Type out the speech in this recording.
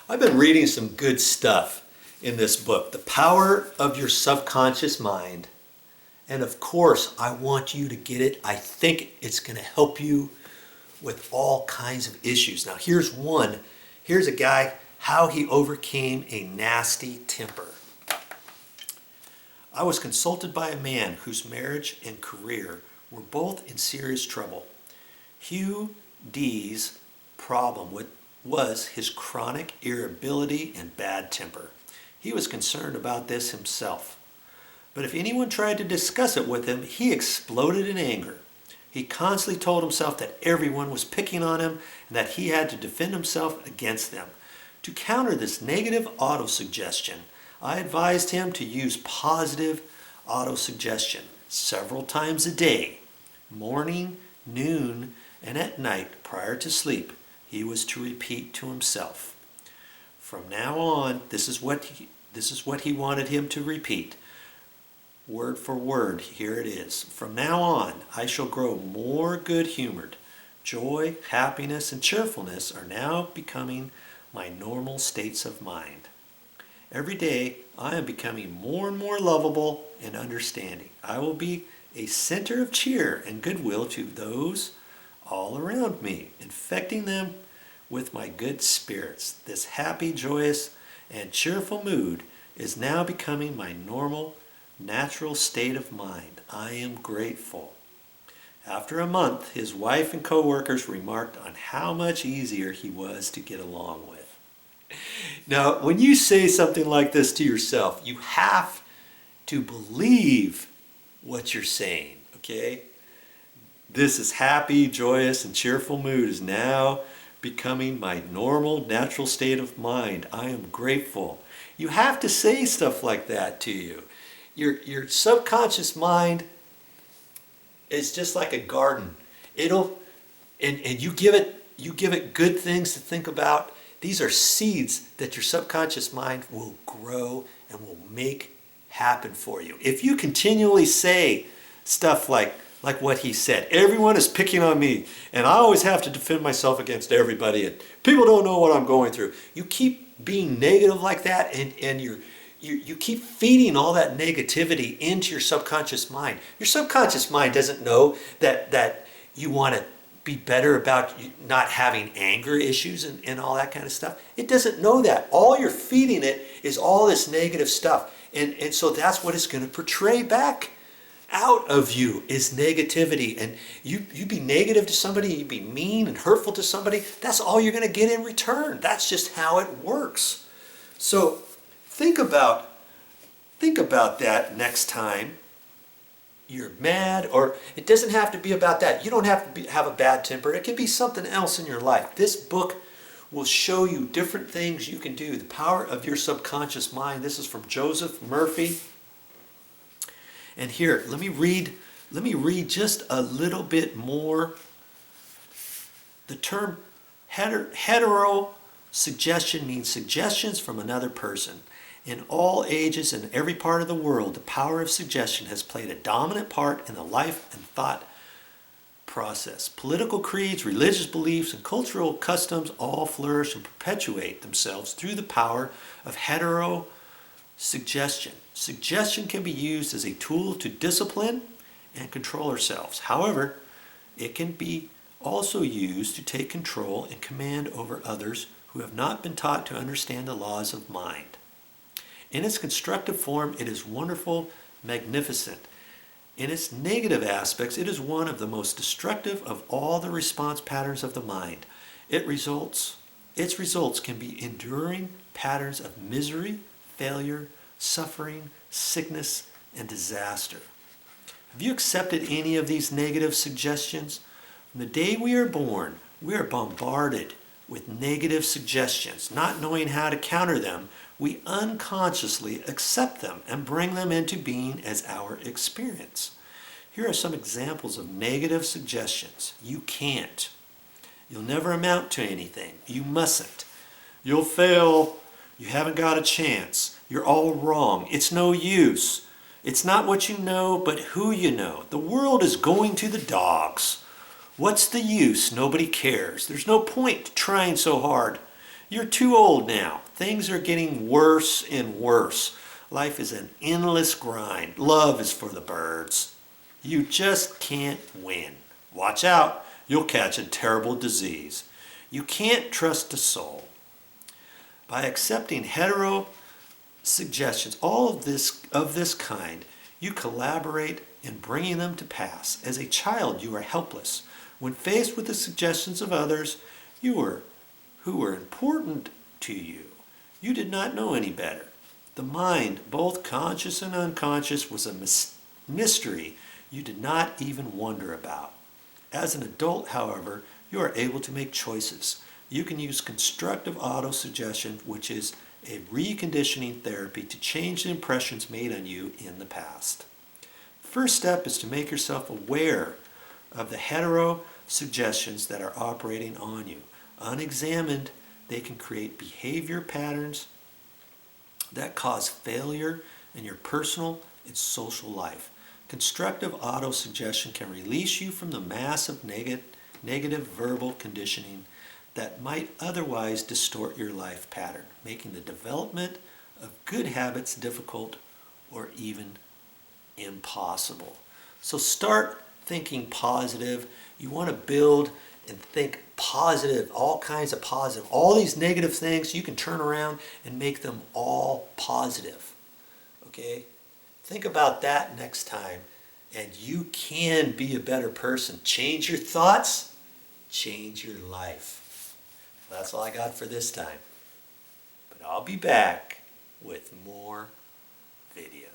I've been reading some good stuff in this book, The Power of Your Subconscious Mind. And of course, I want you to get it. I think it's going to help you with all kinds of issues. Now, here's one. Here's a guy, how he overcame a nasty temper. I was consulted by a man whose marriage and career were both in serious trouble. Hugh D's problem was his chronic irritability and bad temper. He was concerned about this himself. But if anyone tried to discuss it with him, he exploded in anger. He constantly told himself that everyone was picking on him and that he had to defend himself against them. To counter this negative autosuggestion, I advised him to use positive autosuggestion several times a day, morning, noon, and at night prior to sleep. He was to repeat to himself. From now on, this is what he wanted him to repeat. Word for word, here it is. From now on, I shall grow more good-humored. Joy, happiness, and cheerfulness are now becoming my normal states of mind. Every day, I am becoming more and more lovable and understanding. I will be a center of cheer and goodwill to those all around me, infecting them with my good spirits. This happy, joyous, and cheerful mood is now becoming my normal, natural state of mind. I am grateful. After a month, his wife and co-workers remarked on how much easier he was to get along with. Now, when you say something like this to yourself, you have to believe what you're saying, okay? This is happy, joyous, and cheerful mood is now becoming my normal, natural state of mind. I am grateful. You have to say stuff like that to you. Your subconscious mind is just like a garden. And you give it good things to think about. These are seeds that your subconscious mind will grow and will make happen for you. If you continually say stuff like what he said, everyone is picking on me and I always have to defend myself against everybody and people don't know what I'm going through. You keep being negative like that and you keep feeding all that negativity into your subconscious mind. Your subconscious mind doesn't know that you want to be better about not having anger issues and all that kind of stuff. It doesn't know that. All you're feeding it is all this negative stuff. And so that's what it's going to portray back out of you is negativity. And you be negative to somebody, you be mean and hurtful to somebody, that's all you're going to get in return. That's just how it works. So think about that next time you're mad, or it doesn't have to be about that. You don't have to have a bad temper. It can be something else in your life. This book will show you different things you can do. The Power of Your Subconscious Mind. This is from Joseph Murphy. And here, let me read just a little bit more. The term heterosuggestion means suggestions from another person. In all ages and every part of the world, the power of suggestion has played a dominant part in the life and thought process. Political creeds, religious beliefs, and cultural customs all flourish and perpetuate themselves through the power of heterosuggestion. Suggestion can be used as a tool to discipline and control ourselves. However, it can be also used to take control and command over others who have not been taught to understand the laws of mind. In its constructive form, it is wonderful, magnificent. In its negative aspects, it is one of the most destructive of all the response patterns of the mind. Its results can be enduring patterns of misery, failure, suffering, sickness, and disaster. Have you accepted any of these negative suggestions? From the day we are born, we are bombarded with negative suggestions. Not knowing how to counter them, we unconsciously accept them and bring them into being as our experience. Here are some examples of negative suggestions. You can't. You'll never amount to anything. You mustn't. You'll fail. You haven't got a chance. You're all wrong. It's no use. It's not what you know, but who you know. The world is going to the dogs. What's the use? Nobody cares. There's no point trying so hard. You're too old now. Things are getting worse and worse. Life is an endless grind. Love is for the birds. You just can't win. Watch out, you'll catch a terrible disease. You can't trust a soul. By accepting hetero suggestions, all of this kind, you collaborate in bringing them to pass. As a child, you are helpless. When faced with the suggestions of others who were important to you, you did not know any better. The mind, both conscious and unconscious, was a mystery you did not even wonder about. As an adult, however, you are able to make choices. You can use constructive auto-suggestion, which is a reconditioning therapy to change the impressions made on you in the past. First step is to make yourself aware of the hetero suggestions that are operating on you. Unexamined, they can create behavior patterns that cause failure in your personal and social life. Constructive auto-suggestion can release you from the massive negative verbal conditioning that might otherwise distort your life pattern, making the development of good habits difficult or even impossible. So start thinking positive. You want to build and think positive, all kinds of positive. All these negative things, you can turn around and make them all positive. Okay? Think about that next time, and you can be a better person. Change your thoughts, change your life. That's all I got for this time. But I'll be back with more videos.